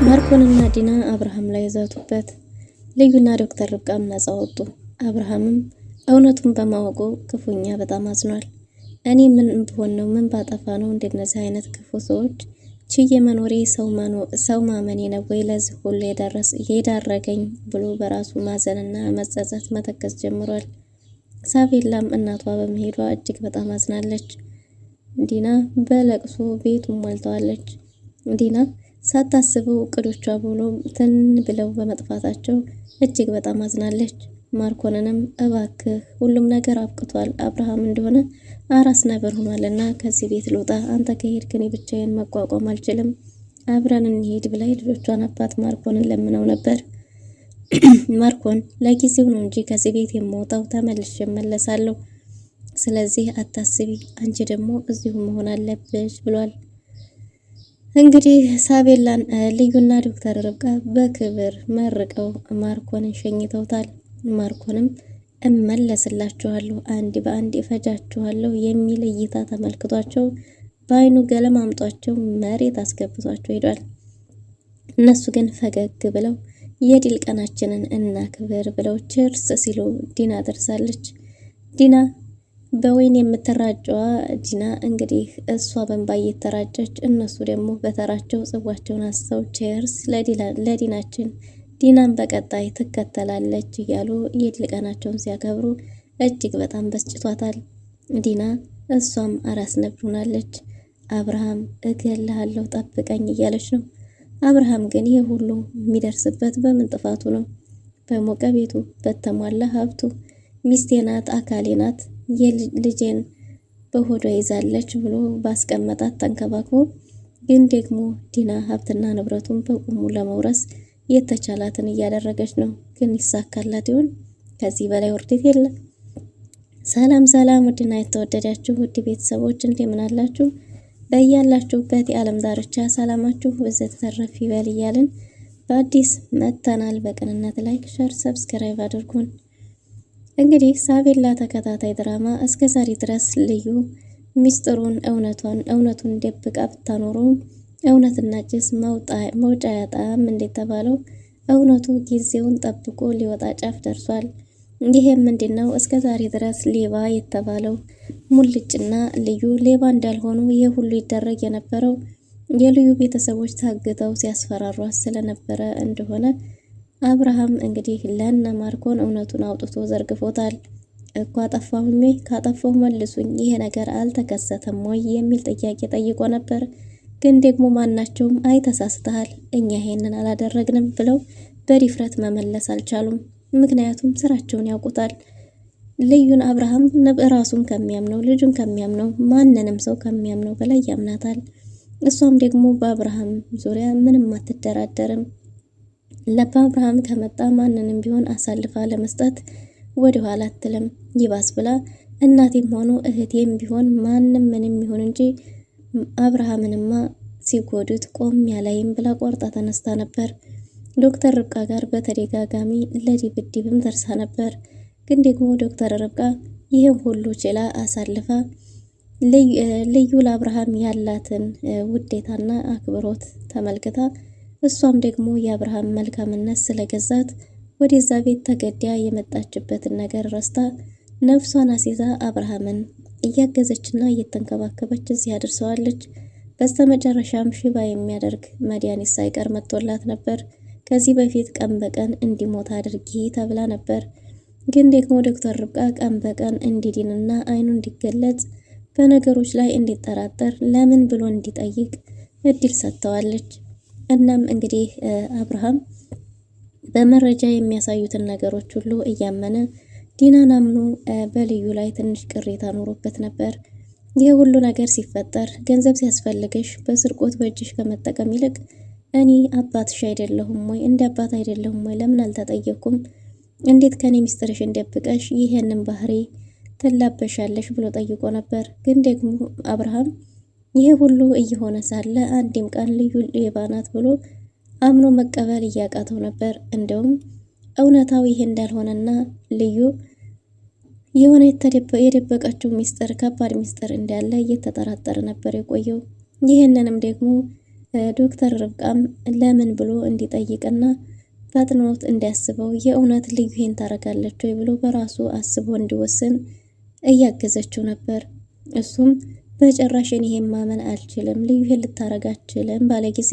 ማርኮንና ዲና አብርሃም ላይ ዘቱበት። ልዩና ዶክተር ርብቃም ነፃ ወጡ። አብርሃምም እውነቱን በማወቁ ክፉኛ በጣም አዝኗል። እኔ ምን ብሆን ነው ምን ባጠፋ ነው እንደነዚህ አይነት ክፉ ሰዎች ችዬ መኖሬ ሰው ማመኔ ነው ወይ ለዚህ ሁሉ የዳረገኝ ብሎ በራሱ ማዘንና መጸጸት መተከዝ ጀምሯል። ሳቤላም እናቷ በመሄዷ እጅግ በጣም አዝናለች። ዲና በለቅሶ ቤቱን ሞልተዋለች። ዲና ሳታስበው እቅዶቿ ብሎ ትን ብለው በመጥፋታቸው እጅግ በጣም አዝናለች። ማርኮንንም እባክህ ሁሉም ነገር አብቅቷል፣ አብርሃም እንደሆነ አራስ ነብር ሆኗልና ከዚህ ቤት ልውጣ፣ አንተ ከሄድክ እኔ ብቻዬን መቋቋም አልችልም፣ አብረን እንሄድ ብላ ልጆቿን አባት ማርኮንን ለምነው ነበር። ማርኮን ለጊዜው ነው እንጂ ከዚህ ቤት የምወጣው ተመልሼ እመለሳለሁ፣ ስለዚህ አታስቢ፣ አንቺ ደግሞ እዚሁ መሆን አለብሽ ብሏል። እንግዲህ ሳቤላን ልዩና ዶክተር ርብቃ በክብር መርቀው ማርኮንን ሸኝተውታል። ማርኮንም እመለስላችኋለሁ፣ አንድ በአንድ እፈጃችኋለሁ የሚል እይታ ተመልክቷቸው በአይኑ ገለማምጧቸው መሬት አስገብቷቸው ሄዷል። እነሱ ግን ፈገግ ብለው የድል ቀናችንን እናክብር ብለው ችርስ ሲሉ ዲና ደርሳለች። ዲና በወይን የምትራጨዋ ዲና እንግዲህ እሷ በእንባ እየተራጨች እነሱ ደግሞ በተራቸው ጽዋቸውን አስተው ቼርስ ለዲናችን ዲናን በቀጣይ ትከተላለች እያሉ የድል ቀናቸውን ሲያከብሩ እጅግ በጣም በስጭቷታል። ዲና እሷም አራስ ነብር ሆናለች። አብርሃም እገልሃለሁ ጠብቀኝ እያለች ነው። አብርሃም ግን ይህ ሁሉ የሚደርስበት በምን ጥፋቱ ነው? በሞቀ ቤቱ በተሟላ ሀብቱ ሚስቴ ናት አካሌ ናት የልጄን በሆዷ ይዛለች ብሎ ባስቀመጣት ተንከባክቦ ግን ደግሞ ዲና ሀብትና ንብረቱን በቁሙ ለመውረስ የተቻላትን እያደረገች ነው። ግን ይሳካላት ይሆን? ከዚህ በላይ ውርደት የለም። ሰላም ሰላም፣ ውድና የተወደዳችሁ ውድ ቤተሰቦች እንደምን አላችሁ? በያላችሁበት የዓለም ዳርቻ ሰላማችሁ በዘት ተረፍ ይበል እያልን በአዲስ መተናል። በቅንነት ላይክ፣ ሸር፣ ሰብስክራይብ አድርጉን። እንግዲህ ሳቤላ ተከታታይ ድራማ እስከ ዛሬ ድረስ ልዩ ሚስጥሩን እውነቱን ደብቃ ብታኖረው እውነትና ጭስ መውጫ ያጣም እንደተባለው እውነቱ ጊዜውን ጠብቆ ሊወጣ ጫፍ ደርሷል። ይሄም ምንድነው? እስከ ዛሬ ድረስ ሌባ የተባለው ሙልጭና ልዩ ሌባ እንዳልሆኑ ይህ ሁሉ ይደረግ የነበረው የልዩ ቤተሰቦች ታግተው ሲያስፈራሯት ስለነበረ እንደሆነ አብርሃም እንግዲህ ለነ ማርኮን እውነቱን አውጥቶ ዘርግፎታል። እኮ አጠፋሁኝ ወይ? ካጠፋሁ መልሱኝ፣ ይሄ ነገር አልተከሰተም ወይ የሚል ጥያቄ ጠይቆ ነበር። ግን ደግሞ ማናቸውም አይ ተሳስተሃል፣ እኛ ይሄንን አላደረግንም ብለው በድፍረት መመለስ አልቻሉም። ምክንያቱም ስራቸውን ያውቁታል። ልዩን አብርሃም ራሱን ከሚያምነው ልጁን ከሚያምነው ማንንም ሰው ከሚያምነው በላይ ያምናታል። እሷም ደግሞ በአብርሃም ዙሪያ ምንም አትደራደርም። ለአብርሃም ከመጣ ማንንም ቢሆን አሳልፋ ለመስጠት ወደ ኋላ አትልም። ይባስ ብላ እናቴም ሆኖ እህቴም ቢሆን ማንም ምንም ይሁን እንጂ አብርሃምንማ ሲጎዱት ቆም ያላይም ብላ ቆርጣ ተነስታ ነበር። ዶክተር ርብቃ ጋር በተደጋጋሚ ለድብድብም ደርሳ ነበር። ግን ደግሞ ዶክተር ርብቃ ይህን ሁሉ ችላ አሳልፋ ልዩ ለአብርሃም ያላትን ውዴታና አክብሮት ተመልክታ እሷም ደግሞ የአብርሃም መልካምነት ስለገዛት ወደዛ ቤት ተገዳ የመጣችበትን ነገር ረስታ ነፍሷን አስይዛ አብርሃምን እያገዘችና እየተንከባከበች እዚህ አድርሰዋለች። በስተመጨረሻም ሽባ የሚያደርግ መድኃኒት ሳይቀር መጥቶላት ነበር። ከዚህ በፊት ቀን በቀን እንዲሞት አድርጊ ተብላ ነበር። ግን ደግሞ ዶክተር ርብቃ ቀን በቀን እንዲድንና አይኑ እንዲገለጽ በነገሮች ላይ እንዲጠራጠር ለምን ብሎ እንዲጠይቅ እድል ሰጥተዋለች። እናም እንግዲህ አብርሃም በመረጃ የሚያሳዩትን ነገሮች ሁሉ እያመነ ዲናን አምኖ በልዩ ላይ ትንሽ ቅሬታ ኖሮበት ነበር። ይህ ሁሉ ነገር ሲፈጠር ገንዘብ ሲያስፈልገሽ በስርቆት በእጅሽ ከመጠቀም ይልቅ እኔ አባትሽ አይደለሁም ወይ? እንደ አባት አይደለሁም ወይ? ለምን አልተጠየኩም? እንዴት ከኔ ሚስጥርሽን ደብቀሽ ይሄንን ባህሪ ትላበሻለሽ ብሎ ጠይቆ ነበር። ግን ደግሞ አብርሃም ይሄ ሁሉ እየሆነ ሳለ አንድም ቀን ልዩ ሌባ ናት ብሎ አምኖ መቀበል እያቃተው ነበር። እንደውም እውነታው ይሄ እንዳልሆነና ልዩ የሆነ የደበቀችው ሚስጥር ከባድ ሚስጥር እንዳለ እየተጠራጠረ ነበር የቆየው። ይህንንም ደግሞ ዶክተር ርብቃም ለምን ብሎ እንዲጠይቅና ፈጥኖት እንዲያስበው የእውነት ልዩ ይሄን ታረጋለች ወይ ብሎ በራሱ አስቦ እንዲወስን እያገዘችው ነበር። እሱም በጭራሽ ይሄን ማመን አልችልም፣ ልዩ ይሄን ልታረግ አልችልም ባለ ጊዜ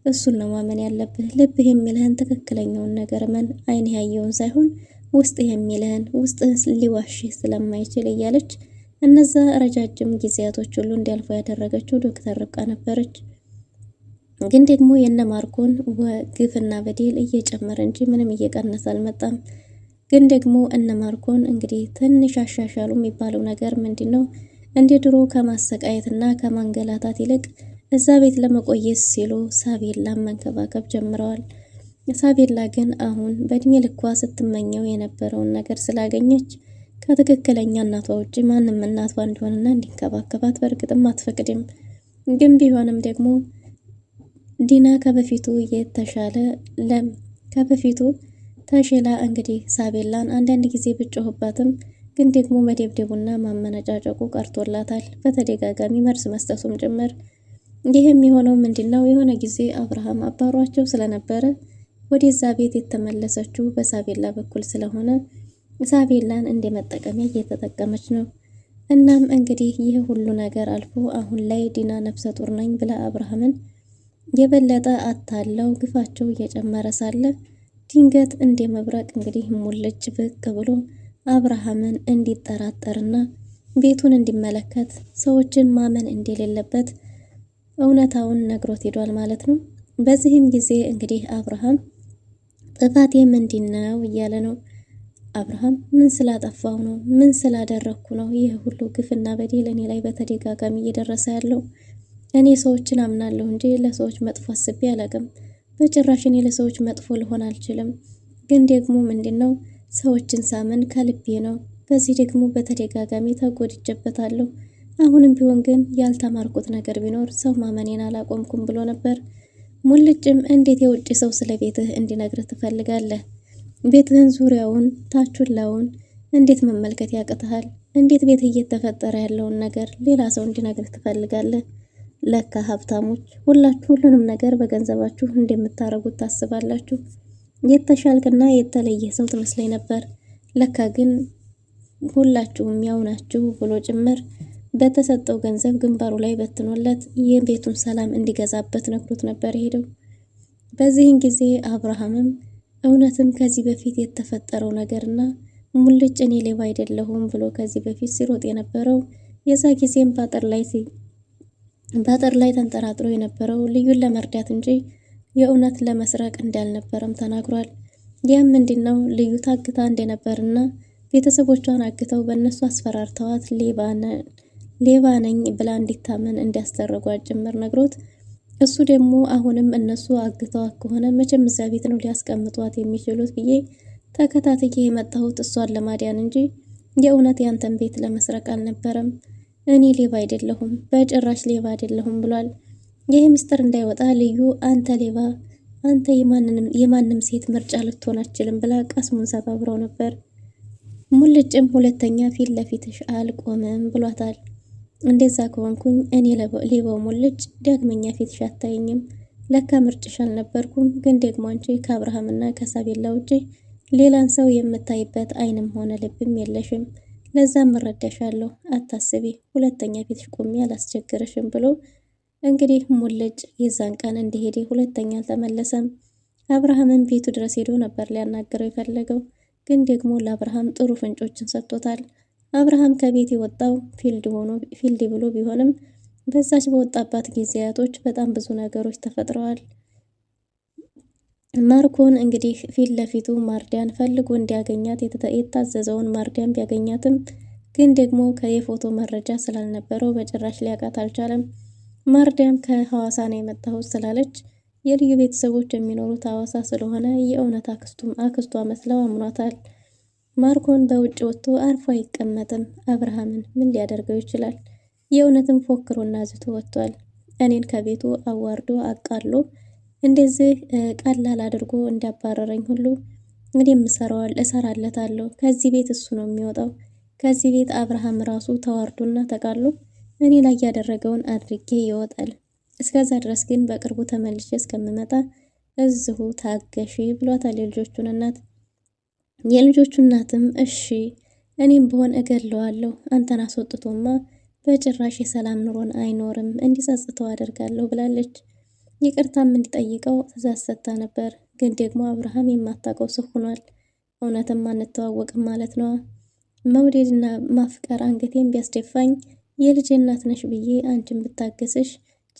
እሱን ነው ማመን ያለብህ። ልብህ የሚልህን ትክክለኛውን ነገር መን አይን ያየውን ሳይሆን ውስጥህ የሚልህን ውስጥህ ሊዋሽህ ስለማይችል እያለች እነዛ ረጃጅም ጊዜያቶች ሁሉ እንዲያልፉ ያደረገችው ዶክተር ርብቃ ነበረች። ግን ደግሞ የነ ማርኮን ግፍና በደል እየጨመረ እንጂ ምንም እየቀነሰ አልመጣም። ግን ደግሞ እነ ማርኮን እንግዲህ ትንሽ አሻሻሉ የሚባለው ነገር ምንድን ነው? እንደ ድሮ ከማሰቃየትና ከማንገላታት ይልቅ እዛ ቤት ለመቆየት ሲሉ ሳቤላን መንከባከብ ጀምረዋል። ሳቤላ ግን አሁን በእድሜ ልኳ ስትመኘው የነበረውን ነገር ስላገኘች ከትክክለኛ እናቷ ውጭ ማንም እናቷ እንዲሆንና እንዲንከባከባት በእርግጥም አትፈቅድም። ግን ቢሆንም ደግሞ ዲና ከበፊቱ የተሻለ ከበፊቱ ተሽላ እንግዲህ ሳቤላን አንዳንድ ጊዜ ብጮህባትም ግን ደግሞ መደብደቡና ማመነጫጨቁ ቀርቶላታል። በተደጋጋሚ መርዝ መስጠቱም ጭምር። ይህም የሆነው ምንድነው? የሆነ ጊዜ አብርሃም አባሯቸው ስለነበረ ወደዛ ቤት የተመለሰችው በሳቤላ በኩል ስለሆነ ሳቤላን እንደ መጠቀሚያ እየተጠቀመች ነው። እናም እንግዲህ ይህ ሁሉ ነገር አልፎ አሁን ላይ ዲና ነፍሰ ጡር ነኝ ብላ አብርሃምን የበለጠ አታለው ግፋቸው እየጨመረ ሳለ ድንገት እንደ መብረቅ እንግዲህ ሙልጭ ብቅ ብሎ አብርሃምን እንዲጠራጠርና ቤቱን እንዲመለከት ሰዎችን ማመን እንደሌለበት እውነታውን ነግሮት ሄዷል ማለት ነው። በዚህም ጊዜ እንግዲህ አብርሃም ጥፋቴ ምንድነው እያለ ነው። አብርሃም ምን ስላጠፋው ነው? ምን ስላደረግኩ ነው ይህ ሁሉ ግፍና በደል እኔ ላይ በተደጋጋሚ እየደረሰ ያለው? እኔ ሰዎችን አምናለሁ እንጂ ለሰዎች መጥፎ አስቤ አላውቅም። በጭራሽ እኔ ለሰዎች መጥፎ ልሆን አልችልም። ግን ደግሞ ምንድነው ሰዎችን ሳምን ከልቤ ነው። በዚህ ደግሞ በተደጋጋሚ ተጎድቼበታለሁ። አሁንም ቢሆን ግን ያልተማርኩት ነገር ቢኖር ሰው ማመኔን አላቆምኩም ብሎ ነበር። ሙልጭም እንዴት የውጭ ሰው ስለ ቤትህ እንዲነግርህ ትፈልጋለህ? ቤትህን ዙሪያውን ታቹላውን እንዴት መመልከት ያቅትሃል? እንዴት ቤትህ እየተፈጠረ ያለውን ነገር ሌላ ሰው እንዲነግርህ ትፈልጋለህ? ለካ ሀብታሞች ሁላችሁ ሁሉንም ነገር በገንዘባችሁ እንደምታረጉት ታስባላችሁ። የተሻልክና የተለየ ሰው ትመስለኝ ነበር። ለካ ግን ሁላችሁም ያው ናችሁ ብሎ ጭምር በተሰጠው ገንዘብ ግንባሩ ላይ በትኖለት የቤቱን ሰላም እንዲገዛበት ነግሮት ነበር ሄደው። በዚህን ጊዜ አብርሃምም እውነትም ከዚህ በፊት የተፈጠረው ነገርና ሙልጭ እኔ ሌባ አይደለሁም ብሎ ከዚህ በፊት ሲሮጥ የነበረው የዛ ጊዜም ባጠር ላይ ተንጠራጥሮ የነበረው ልዩን ለመርዳት እንጂ የእውነት ለመስረቅ እንዳልነበረም ተናግሯል። ያም ምንድነው ልዩ ታግታ እንደነበርና ቤተሰቦቿን አግተው በእነሱ አስፈራርተዋት ሌባ ነኝ ብላ እንዲታመን እንዲያስደረጓት ጭምር ነግሮት፣ እሱ ደግሞ አሁንም እነሱ አግተዋት ከሆነ መቼም እዚያ ቤት ነው ሊያስቀምጧት የሚችሉት ብዬ ተከታትዬ የመጣሁት እሷን ለማዳን እንጂ የእውነት ያንተን ቤት ለመስረቅ አልነበረም። እኔ ሌባ አይደለሁም፣ በጭራሽ ሌባ አይደለሁም ብሏል። ይህ ሚስጥር እንዳይወጣ ልዩ አንተ ሌባ፣ አንተ የማንም ሴት ምርጫ ልትሆን አትችልም ብላ ቀስሙን ሰባብረው ነበር። ሙልጭም ሁለተኛ ፊት ለፊትሽ አልቆምም ብሏታል። እንደዛ ከሆንኩኝ እኔ ሌባው ሙልጭ ዳግመኛ ፊትሽ አታይኝም። ለካ ምርጭሽ አልነበርኩም። ግን ደግሞ አንቺ ከአብርሃምና ከሳቤላ ውጪ ሌላን ሰው የምታይበት አይንም ሆነ ልብም የለሽም። ለዛም እረዳሻለሁ፣ አታስቢ፣ ሁለተኛ ፊትሽ ቆሜ አላስቸግርሽም ብሎ እንግዲህ ሙልጭ የዛን ቀን እንደሄደ ሁለተኛ አልተመለሰም። አብርሃምን ቤቱ ድረስ ሄዶ ነበር ሊያናገረው የፈለገው፣ ግን ደግሞ ለአብርሃም ጥሩ ፍንጮችን ሰጥቶታል። አብርሃም ከቤት የወጣው ፊልድ ብሎ ቢሆንም በዛች በወጣባት ጊዜያቶች በጣም ብዙ ነገሮች ተፈጥረዋል። ማርኮን እንግዲህ ፊት ለፊቱ ማርዲያን ፈልጎ እንዲያገኛት የታዘዘውን ማርዲያን ቢያገኛትም ግን ደግሞ የፎቶ መረጃ ስላልነበረው በጭራሽ ሊያውቃት አልቻለም። ማርዲያም ከሐዋሳ ነው የመጣሁት ስላለች የልዩ ቤተሰቦች የሚኖሩት ሐዋሳ ስለሆነ የእውነት አክስቷ መስለው አምኗታል። ማርኮን በውጭ ወጥቶ አርፎ አይቀመጥም። አብርሃምን ምን ሊያደርገው ይችላል? የእውነትም ፎክሮና ዝቶ ወጥቷል። እኔን ከቤቱ አዋርዶ አቃሎ እንደዚህ ቀላል አድርጎ እንዳባረረኝ ሁሉ እኔም እሰራለታለሁ። ከዚህ ቤት እሱ ነው የሚወጣው። ከዚህ ቤት አብርሃም ራሱ ተዋርዶና ተቃሎ እኔ ላይ ያደረገውን አድርጌ ይወጣል። እስከዛ ድረስ ግን በቅርቡ ተመልሼ እስከምመጣ እዚሁ ታገሺ ብሏታል የልጆቹን እናት። የልጆቹ እናትም እሺ እኔም ብሆን እገድለዋለሁ፣ አንተን አስወጥቶማ በጭራሽ የሰላም ኑሮን አይኖርም፣ እንዲጸጽተው አደርጋለሁ ብላለች። ይቅርታም እንዲጠይቀው ትዕዛዝ ሰጥታ ነበር። ግን ደግሞ አብርሃም የማታውቀው ሰው ሆኗል። እውነትም አንተዋወቅም ማለት ነዋ። መውደድና ማፍቀር አንገቴን ቢያስደፋኝ የልጅ እናት ነሽ ብዬ አንቺን ብታገስሽ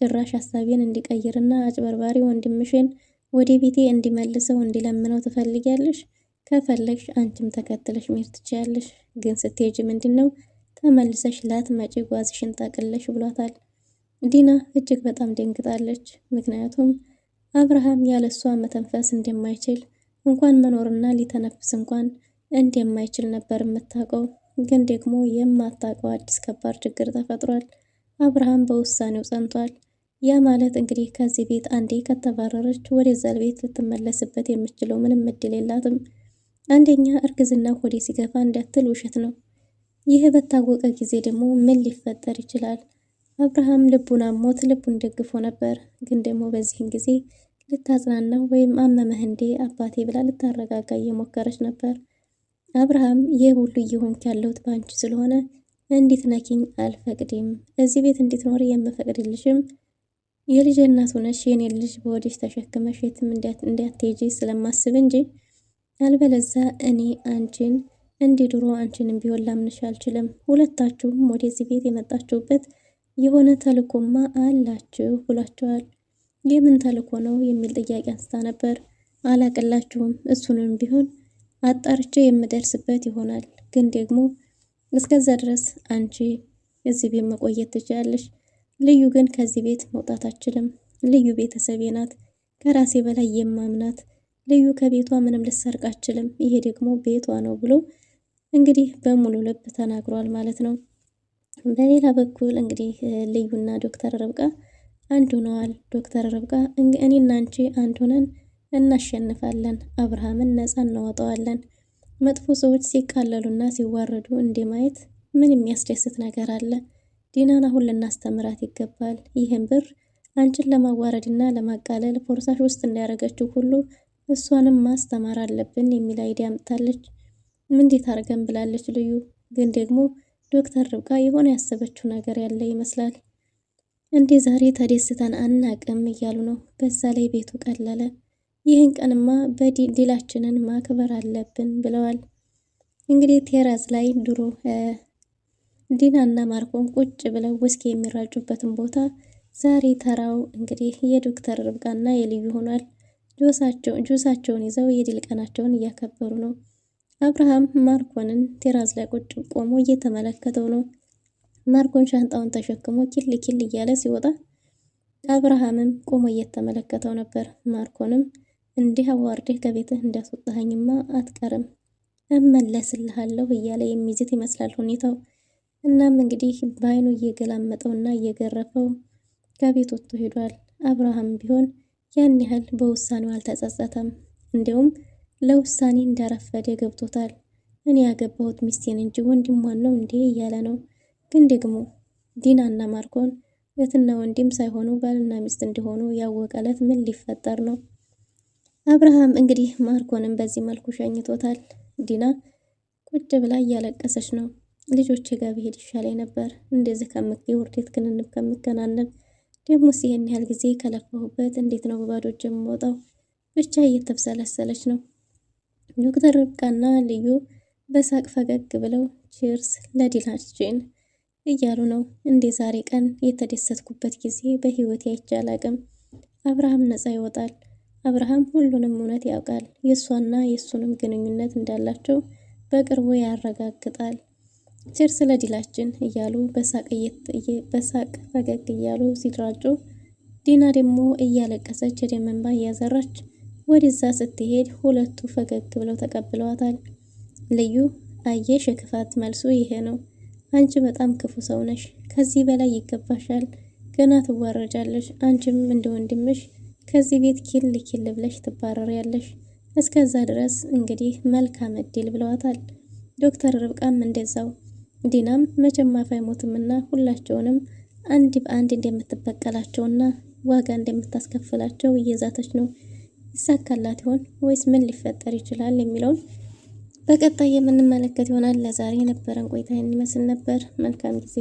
ጭራሽ ሀሳቤን እንዲቀይርና አጭበርባሪ ወንድምሽን ወደ ቤቴ እንዲመልሰው እንዲለምነው ትፈልጊያለሽ? ከፈለግሽ አንቺም ተከትለሽ መሄድ ትችያለሽ። ግን ስትሄጂ ምንድነው ተመልሰሽ ላትመጪ ጓዝሽን ጠቅልለሽ ብሏታል። ዲና እጅግ በጣም ደንግጣለች። ምክንያቱም አብርሃም ያለሷ መተንፈስ እንደማይችል እንኳን መኖርና ሊተነፍስ እንኳን እንደማይችል ነበር የምታውቀው። ግን ደግሞ የማታውቀው አዲስ ከባድ ችግር ተፈጥሯል። አብርሃም በውሳኔው ጸንቷል። ያ ማለት እንግዲህ ከዚህ ቤት አንዴ ከተባረረች ወደዛ ቤት ልትመለስበት የምችለው ምንም እድል የላትም። አንደኛ እርግዝና ሆዴ ሲገፋ እንዳትል ውሸት ነው። ይህ በታወቀ ጊዜ ደግሞ ምን ሊፈጠር ይችላል? አብርሃም ልቡን አሞት ልቡን ደግፎ ነበር። ግን ደግሞ በዚህን ጊዜ ልታጽናናው ወይም አመመህ እንዴ አባቴ ብላ ልታረጋጋ እየሞከረች ነበር። አብርሃም ይህ ሁሉ እየሆንክ ያለሁት በአንቺ ስለሆነ እንድትነኪኝ አልፈቅድም። እዚህ ቤት እንድትኖሪ የምፈቅድልሽም የልጅ እናት ሆነሽ የኔን ልጅ በወዲሽ ተሸክመሽ የትም እንዳትሄጂ ስለማስብ እንጂ አልበለዛ እኔ አንቺን እንዲህ ድሮ አንቺንም ቢሆን ላምንሽ አልችልም። ሁለታችሁም ወደዚህ ቤት የመጣችሁበት የሆነ ተልኮማ አላችሁ ብሏቸዋል። የምን ተልኮ ነው የሚል ጥያቄ አንስታ ነበር። አላቅላችሁም፣ እሱንም ቢሆን አጣርቼ የምደርስበት ይሆናል። ግን ደግሞ እስከዛ ድረስ አንቺ እዚህ ቤት መቆየት ትችላለሽ። ልዩ ግን ከዚህ ቤት መውጣት አችልም። ልዩ ቤተሰቤ ናት፣ ከራሴ በላይ የማምናት ልዩ ከቤቷ ምንም ልሰርቅ አችልም። ይሄ ደግሞ ቤቷ ነው ብሎ እንግዲህ በሙሉ ልብ ተናግሯል ማለት ነው። በሌላ በኩል እንግዲህ ልዩና ዶክተር ርብቃ አንድ ሆነዋል። ዶክተር ርብቃ እኔና አንቺ አንድ ሆነን እናሸንፋለን፣ አብርሃምን ነፃ እናወጣዋለን። መጥፎ ሰዎች ሲቃለሉና ሲዋረዱ እንደማየት ምን የሚያስደስት ነገር አለ? ዲናን አሁን ልናስተምራት ይገባል። ይህን ብር አንቺን ለማዋረድና ለማቃለል ፖርሳሽ ውስጥ እንዳያረገችው ሁሉ እሷንም ማስተማር አለብን የሚል አይዲያ አምጥታለች። እንዴት አድርገን ብላለች ልዩ። ግን ደግሞ ዶክተር ርብቃ የሆነ ያሰበችው ነገር ያለ ይመስላል። እንዴ ዛሬ ተደስተን አናቅም እያሉ ነው። በዛ ላይ ቤቱ ቀለለ። ይህን ቀንማ በዲላችንን ማክበር አለብን ብለዋል። እንግዲህ ቴራዝ ላይ ድሮ ዲናና ማርኮን ቁጭ ብለው ውስኪ የሚራጩበትን ቦታ ዛሬ ተራው እንግዲህ የዶክተር ርብቃና የልዩ ሆኗል። ጁሳቸውን ይዘው የድል ቀናቸውን እያከበሩ ነው። አብርሃም ማርኮንን ቴራዝ ላይ ቁጭ ቆሞ እየተመለከተው ነው። ማርኮን ሻንጣውን ተሸክሞ ኪል ኪል እያለ ሲወጣ አብርሃምም ቆሞ እየተመለከተው ነበር። ማርኮንም እንዲህ አዋርደህ ከቤትህ እንዳስወጣኸኝማ አትቀርም፣ እመለስልሃለሁ እያለ የሚዝት ይመስላል ሁኔታው። እናም እንግዲህ በአይኑ እየገላመጠውና እየገረፈው ከቤት ወጥቶ ሄዷል። አብርሃም ቢሆን ያን ያህል በውሳኔው አልተጸጸተም። እንዲሁም ለውሳኔ እንዳረፈደ ገብቶታል። እኔ ያገባሁት ሚስቴን እንጂ ወንድሟን ነው እንዴ እያለ ነው። ግን ደግሞ ዲናና ማርኮን እህትና ወንድም ሳይሆኑ ባልና ሚስት እንዲሆኑ ያወቀለት ምን ሊፈጠር ነው? አብርሃም እንግዲህ ማርኮንም በዚህ መልኩ ሸኝቶታል። ዲና ቁጭ ብላ እያለቀሰች ነው። ልጆቼ ጋር ብሄድ ይሻለኝ ነበር እንደዚህ የውርደት ክንንብ ከምከናነብ፣ ደግሞ ይሄን ያህል ጊዜ ከለፋሁበት እንዴት ነው በባዶ እጅ የምወጣው? ብቻ እየተብሰለሰለች ነው። ዶክተር ርብቃና ልዩ በሳቅ ፈገግ ብለው ቺርስ ለዲላችን እያሉ ነው። እንደ ዛሬ ቀን የተደሰትኩበት ጊዜ በህይወቴ አይቼ አላቅም። አብርሃም ነፃ ይወጣል። አብርሃም ሁሉንም እውነት ያውቃል። የእሷና የእሱንም ግንኙነት እንዳላቸው በቅርቡ ያረጋግጣል። ቺርስ ለዲላችን እያሉ በሳቅ ፈገግ እያሉ ሲድራጩ፣ ዲና ደግሞ እያለቀሰች የደም እንባ እያዘራች ወደዛ ስትሄድ ሁለቱ ፈገግ ብለው ተቀብለዋታል። ልዩ አየሽ፣ የክፋት መልሱ ይሄ ነው። አንቺ በጣም ክፉ ሰው ነሽ። ከዚህ በላይ ይገባሻል። ገና ትዋረጃለሽ። አንቺም እንደ ወንድምሽ ከዚህ ቤት ኪል ብለሽ ትባረሪያለሽ። እስከዛ ድረስ እንግዲህ መልካም እድል ብለዋታል። ዶክተር ርብቃም እንደዛው። ዲናም መቼም አፍ አይሞትምና ሁላቸውንም አንድ በአንድ እንደምትበቀላቸውና ዋጋ እንደምታስከፍላቸው እየዛተች ነው። ይሳካላት ይሆን ወይስ ምን ሊፈጠር ይችላል የሚለውን በቀጣይ የምንመለከት ይሆናል። ለዛሬ የነበረን ቆይታ ይመስል ነበር። መልካም ጊዜ